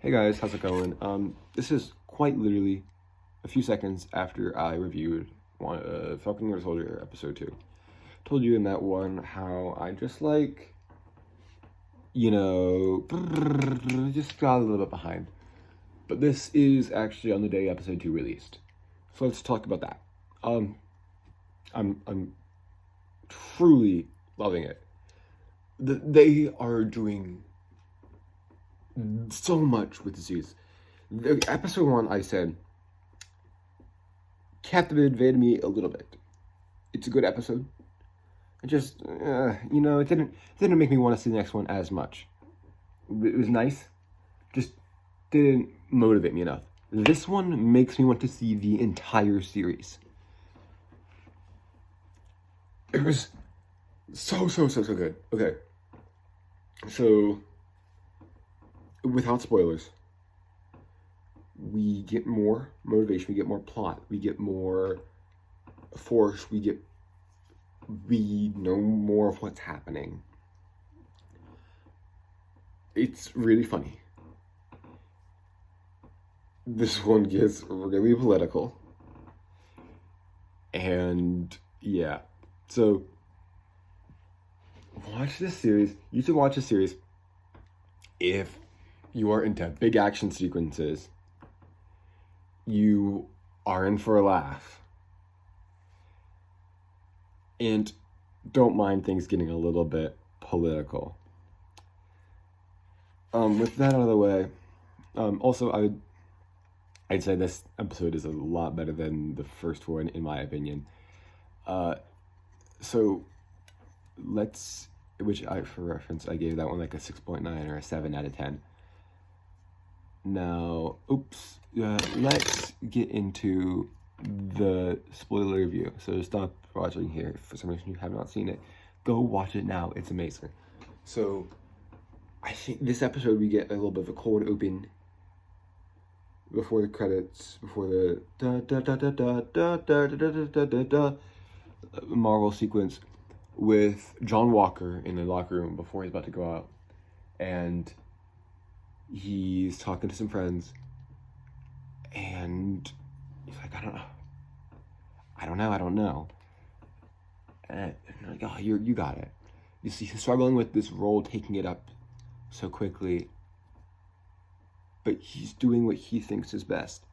Hey guys, how's it going? This is quite literally a few seconds after I reviewed Falcon Winter Soldier episode 2. Told you in that one how I just just got a little bit behind. But this is actually on the day episode 2 released. So let's talk about that. I'm truly loving it. They are doing so much with the series. Episode 1, I said, captivated me a little bit. It's a good episode. It just, it didn't make me want to see the next one as much. It was nice, just didn't motivate me enough. This one makes me want to see the entire series. It was so good. Okay, so without spoilers, we get more motivation, we get more plot, we get more force, we know more of what's happening. It's really funny. This one gets really political. And yeah, so watch this series. You should watch this series if you are into big action sequences. You are in for a laugh. And don't mind things getting a little bit political. With that out of the way, also I'd say this episode is a lot better than the first one, in my opinion. So for reference, I gave that one like a 6.9 or a 7 out of 10. Now, let's get into the spoiler review. So stop watching here. If for some reason you have not seen it, go watch it now. It's amazing. So I think this episode we get a little bit of a cold open before the credits, before the Marvel sequence with John Walker in the locker room before he's about to go out, and he's talking to some friends, and he's like, I don't know. And I'm like, oh, you got it. You see, he's struggling with this role, taking it up so quickly, but he's doing what he thinks is best.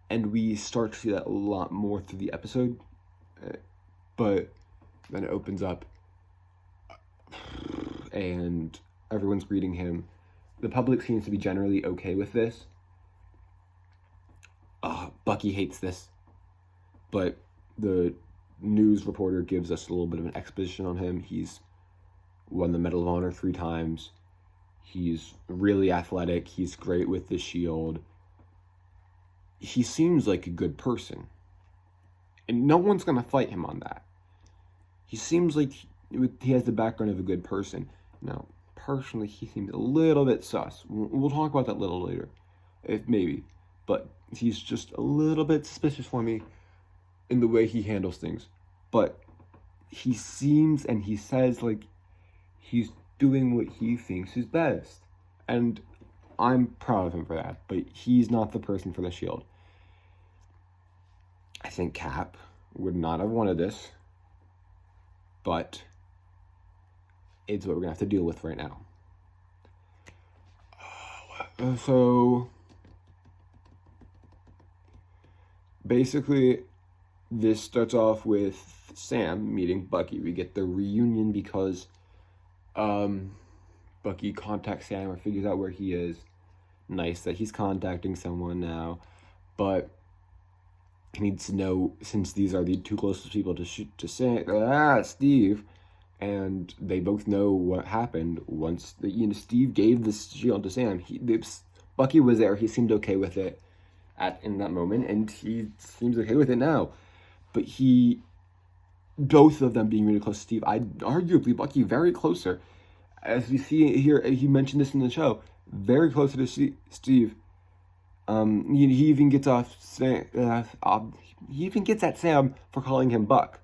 And we start to see that a lot more through the episode, but then it opens up, and everyone's greeting him. The public seems to be generally okay with this. Bucky hates this, but the news reporter gives us a little bit of an exposition on him. He's won the Medal of Honor 3 times. He's really athletic. He's great with the shield. He seems like a good person, and no one's gonna fight him on that. He seems like he has the background of a good person. Now, personally, he seems a little bit sus. We'll talk about that a little later, maybe. But he's just a little bit suspicious for me in the way he handles things. But he seems and he says like he's doing what he thinks is best. And I'm proud of him for that. But he's not the person for the shield. I think Cap would not have wanted this. But it's what we're going to have to deal with right now. So basically, this starts off with Sam meeting Bucky. We get the reunion because Bucky contacts Sam or figures out where he is. Nice that he's contacting someone now, but he needs to know, since these are the two closest people to Steve, and they both know what happened once Steve gave the shield to Sam. Bucky was there. He seemed okay with it in that moment, and he seems okay with it now. But both of them being really close to Steve, arguably Bucky very closer. As we see here, he mentioned this in the show, very closer to Steve. He even gets at Sam for calling him Buck,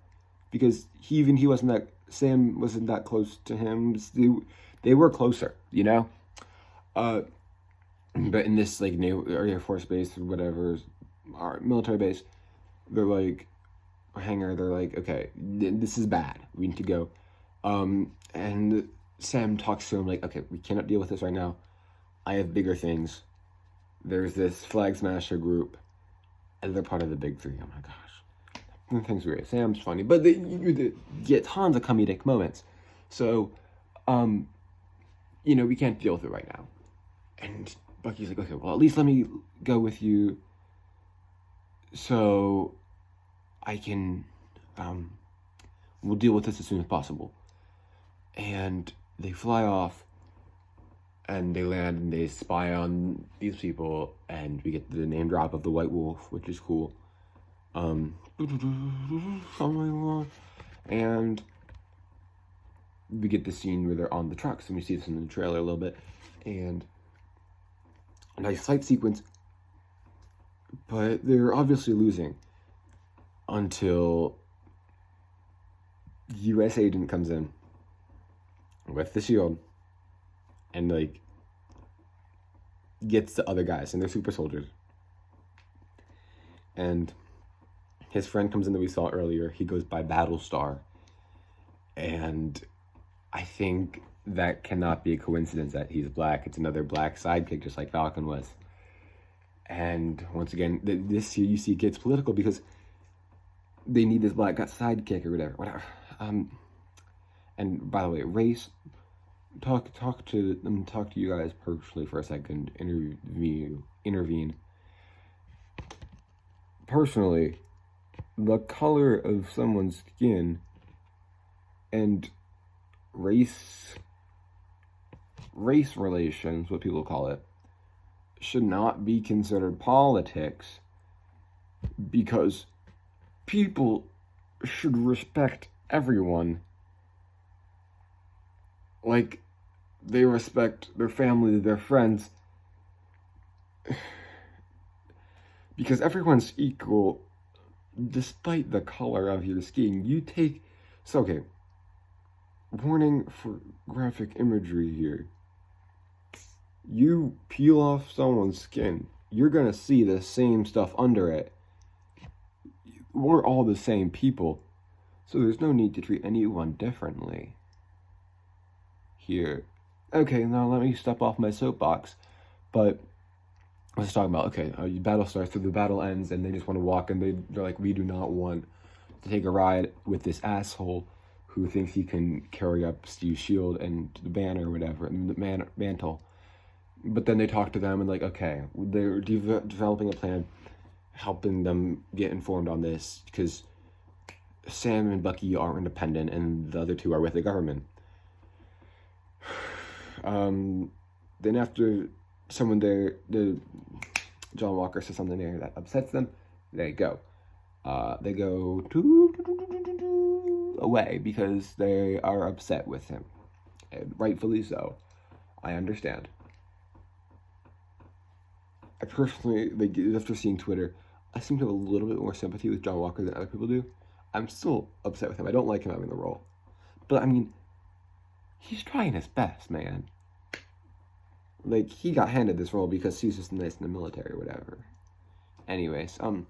because Sam wasn't that close to him. They were closer, But in this like Air Force base or whatever, our military base, they're like hangar. They're like, okay, this is bad. We need to go. And Sam talks to him like, okay, we cannot deal with this right now. I have bigger things. There's this flag smasher group, and they're part of the big three. Oh my gosh, things great. Sam's funny, but you get tons of comedic moments. So, we can't deal with it right now. And Bucky's like, okay, well, at least let me go with you, so I can, we'll deal with this as soon as possible. And they fly off, and they land, and they spy on these people, and we get the name drop of the White Wolf, which is cool. And we get the scene where they're on the trucks, and we see this in the trailer a little bit, and a nice fight sequence, but they're obviously losing until the U.S. agent comes in with the shield and like gets the other guys, and they're super soldiers. And his friend comes in that we saw earlier. He goes by Battlestar, and I think that cannot be a coincidence that he's black. It's another black sidekick, just like Falcon was. And once again, this here you see it gets political because they need this black sidekick or whatever. And by the way, race. Talk to you guys personally for a second. Intervene. Personally, the color of someone's skin and race relations, what people call it, should not be considered politics, because people should respect everyone like they respect their family, their friends, because everyone's equal despite the color of your skin. Okay, warning for graphic imagery here. You peel off someone's skin, you're gonna see the same stuff under it. We're all the same people, so there's no need to treat anyone differently here. Okay, now let me step off my soapbox, but let's talk about, battle starts, so the battle ends, and they just want to walk, and they're like, we do not want to take a ride with this asshole who thinks he can carry up Steve's shield and the banner or whatever, and the mantle. But then they talk to them, and like, okay, they're developing a plan, helping them get informed on this, because Sam and Bucky are independent, and the other two are with the government. Then after someone there, John Walker says something there that upsets them, they go away because they are upset with him, and rightfully so. I understand. I personally, after seeing Twitter, I seem to have a little bit more sympathy with John Walker than other people do. I'm still upset with him. I don't like him having the role, but I mean, he's trying his best, man. Like, he got handed this role because he's just nice in the military or whatever. Anyways, I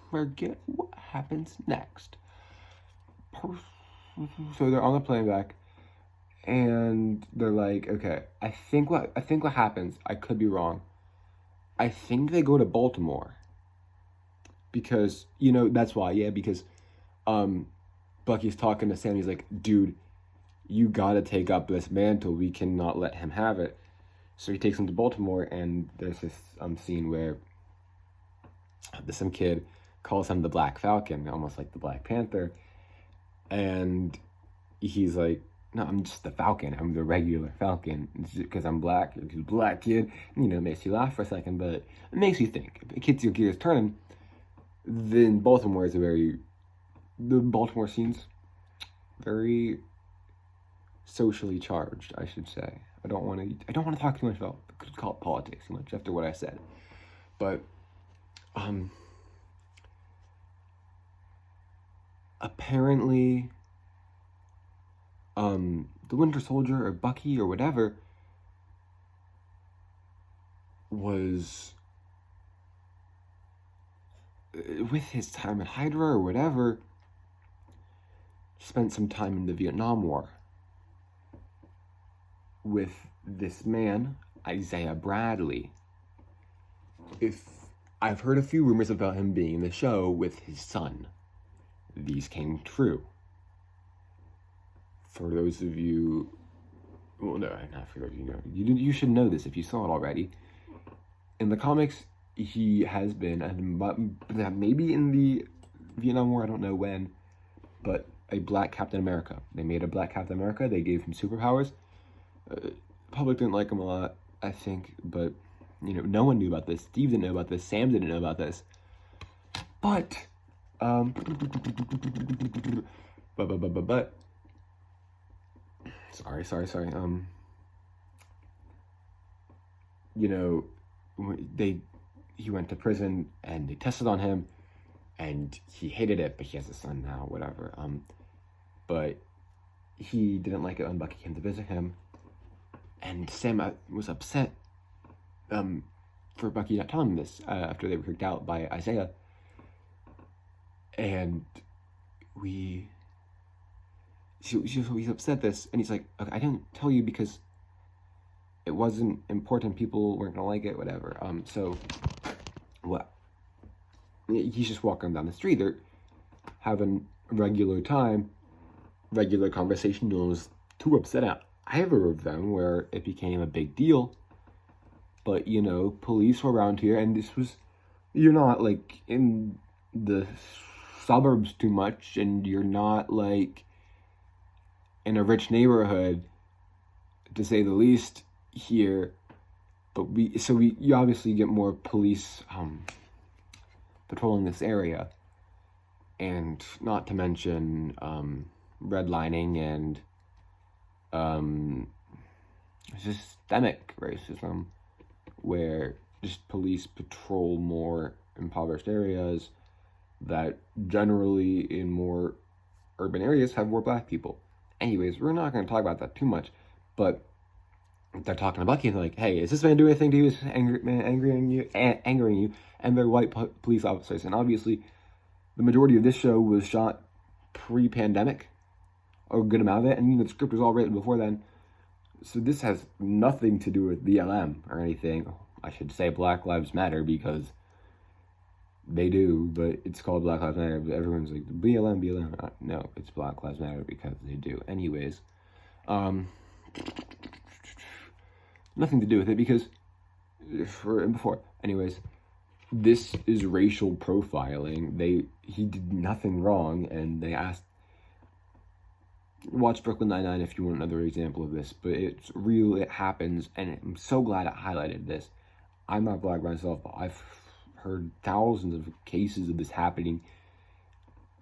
forget what happens next. So they're on the plane back, and they're like, okay, I think what happens, I could be wrong, I think they go to Baltimore. Because, that's why, because Bucky's talking to Sam. He's like, dude, you gotta take up this mantle. We cannot let him have it. So he takes him to Baltimore, and there's this scene where some kid calls him the Black Falcon, almost like the Black Panther. And he's like, no, I'm just the Falcon. I'm the regular Falcon. Because I'm black. He's a black kid. It makes you laugh for a second, but it makes you think. It gets your gears turning. Then Baltimore is the Baltimore scene's very socially charged, I should say. I don't want to talk too much about politics too much after what I said, but apparently, the Winter Soldier or Bucky or whatever was with his time at Hydra or whatever, spent some time in the Vietnam War with this man, Isaiah Bradley. I've heard a few rumors about him being in the show with his son. These came true. For those of you, well, no, not for those of you, you should know this if you saw it already. In the comics, he has been, maybe in the Vietnam War, I don't know when, but a black Captain America. They made a black Captain America. They gave him superpowers. Public didn't like him a lot, I think, but no one knew about this. Steve didn't know about this. Sam didn't know about this. But sorry. He went to prison and they tested on him, and he hated it. But he has a son now, whatever. But he didn't like it when Bucky came to visit him, and Sam was upset for Bucky not telling him this after they were kicked out by Isaiah. And he's upset this, and he's like, okay, I didn't tell you because it wasn't important, people weren't gonna like it, whatever. So what? He's just walking down the street, they're having regular time, regular conversation. No one was too upset at either of them where it became a big deal. But police were around here, and you're not like in the suburbs too much, and you're not like in a rich neighborhood, to say the least, here. But you obviously get more police patrolling this area, and not to mention redlining and systemic racism, where just police patrol more impoverished areas that generally in more urban areas have more black people. Anyways, we're not going to talk about that too much, but they're talking to Bucky and they're like, hey, is this man doing anything to you? Is this man angering you? And they're white police officers. And obviously, the majority of this show was shot pre-pandemic, or a good amount of it, and the script was all written before then. So this has nothing to do with BLM or anything. I should say Black Lives Matter, because they do, but it's called Black Lives Matter. Everyone's like, BLM. No, it's Black Lives Matter because they do. Anyways, nothing to do with it because before. Anyways, this is racial profiling. He did nothing wrong, and they asked. Watch Brooklyn Nine-Nine if you want another example of this, but it's real, it happens, and I'm so glad I highlighted this. I'm not black myself, but I've heard thousands of cases of this happening,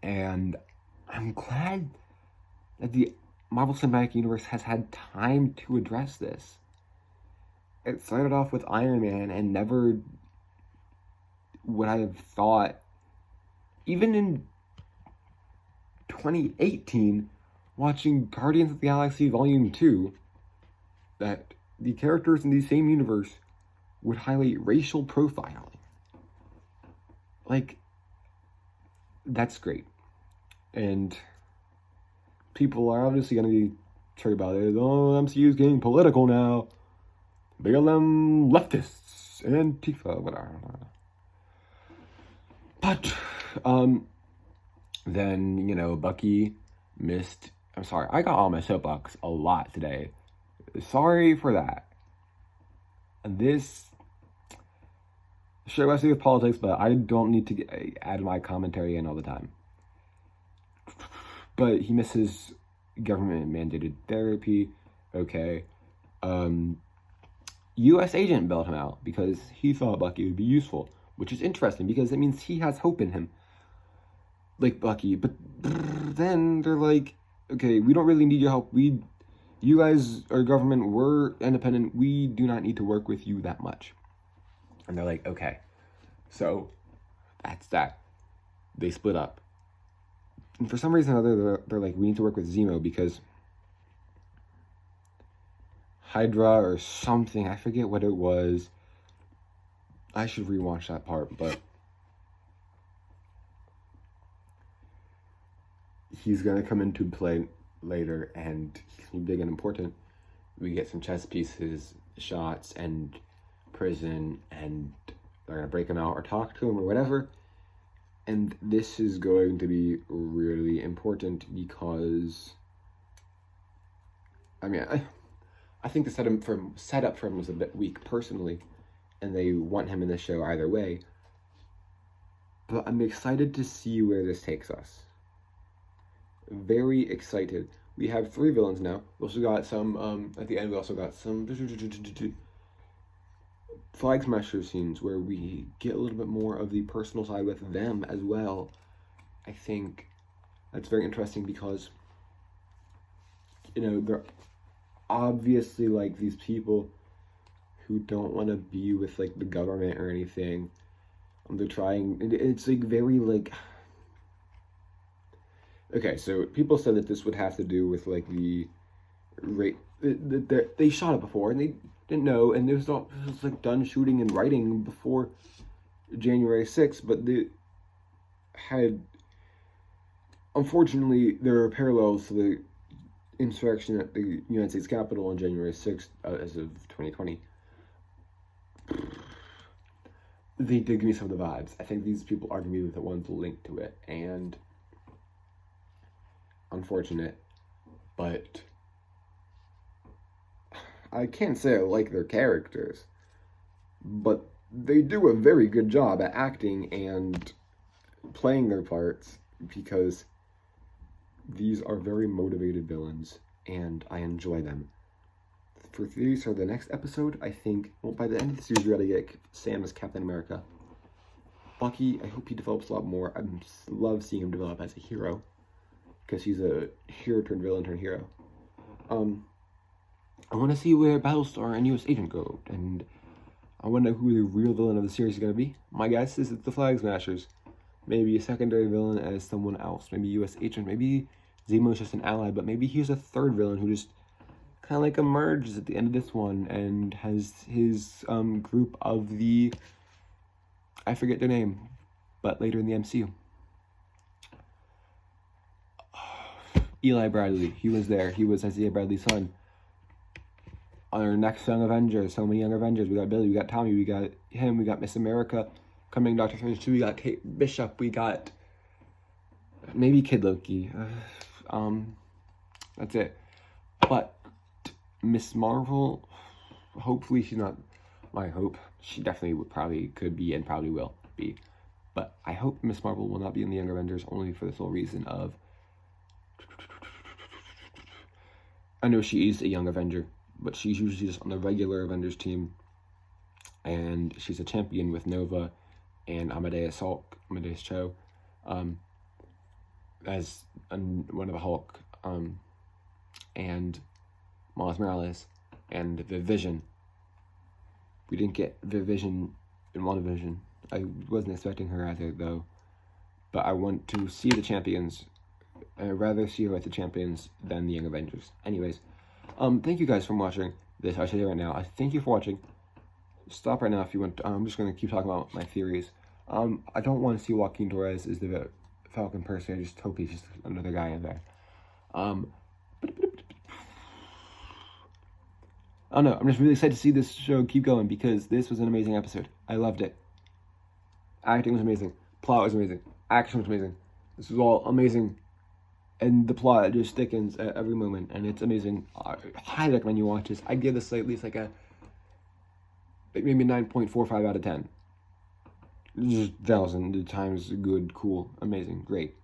and I'm glad that the Marvel Cinematic Universe has had time to address this. It started off with Iron Man, and never would I have thought, even in 2018, watching Guardians of the Galaxy Volume 2, that the characters in the same universe would highlight racial profiling. Like, that's great. And people are obviously going to be triggered about it. Oh, MCU is getting political now. BLM leftists, Antifa, whatever. But, then, Bucky missed. I'm sorry, I got on my soapbox a lot today. Sorry for that. This show has to do with politics, but I don't need to add my commentary in all the time. But he misses government-mandated therapy. Okay. U.S. agent bailed him out because he thought Bucky would be useful, which is interesting because it means he has hope in him. Like Bucky, but then they're like, okay, we don't really need your help. You guys are government, we're independent, we do not need to work with you that much. And they're like, okay. So, that's that. They split up. And for some reason or other, they're like, we need to work with Zemo because Hydra or something, I forget what it was. I should rewatch that part, but he's going to come into play later, and he's going to be big and important. We get some chess pieces, shots, and prison, and they're going to break him out or talk to him or whatever. And this is going to be really important because, I mean, I think the setup for him was a bit weak personally, and they want him in the show either way. But I'm excited to see where this takes us. Very excited. We have 3 villains now. We also got some, at the end we also got some Flag Smasher scenes where we get a little bit more of the personal side with them as well. I think that's very interesting because, you know, they're obviously like these people who don't want to be with like the government or anything. They're trying, it's like very like, okay, so people said that this would have to do with like the rate, they shot it before and they didn't know, and it was like done shooting and writing before January 6th, but they had, unfortunately, there are parallels to the insurrection at the United States Capitol on January 6th as of 2020. They did give me some of the vibes. I think these people are going to be the ones linked to it, and unfortunate, but I can't say I like their characters, but they do a very good job at acting and playing their parts because these are very motivated villains, and I enjoy them. For these for the next episode, I think, well, by the end of the series, we gotta get Sam as Captain America. Bucky, I hope he develops a lot more. I love seeing him develop as a hero, because he's a hero turned villain turned hero. I want to see where Battlestar and U.S. Agent go, and I want to know who the real villain of the series is going to be. My guess is it's the Flag Smashers. Maybe a secondary villain as someone else. Maybe U.S. Agent. Maybe Zemo's just an ally, but maybe he's a third villain who just kind of like emerges at the end of this one and has his group of the, I forget their name, but later in the MCU. Eli Bradley, he was there. He was Isaiah Bradley's son. Our next Young Avengers, so many Young Avengers. We got Billy, we got Tommy, we got him, we got Miss America, coming Doctor Strange 2, we got Kate Bishop, we got maybe Kid Loki. That's it. But Miss Marvel, hopefully she's not my hope. She definitely probably could be and probably will be. But I hope Miss Marvel will not be in the Young Avengers only for the sole reason of, I know she is a Young Avenger, but she's usually just on the regular Avengers team, and she's a champion with Nova and Amadeus Cho, as one of the Hulk, and Miles Morales, and Vision. We didn't get Vision in WandaVision. I wasn't expecting her either, though, but I want to see the champions. I'd rather see her at the champions than the Young Avengers. Anyways, thank you guys for watching this. I should say right now, I thank you for watching. Stop right now if you want. I'm just going to keep talking about my theories. I don't want to see Joaquin Torres as the Falcon person. I just hope he's just another guy in there. I don't know. I'm just really excited to see this show keep going because this was an amazing episode. I loved it. Acting was amazing. Plot was amazing. Action was amazing. This was all amazing. And the plot just thickens at every moment, and it's amazing. I highly recommend you watch this. I give this at least like maybe 9.45 out of 10. Just 1,000 times good, cool, amazing, great.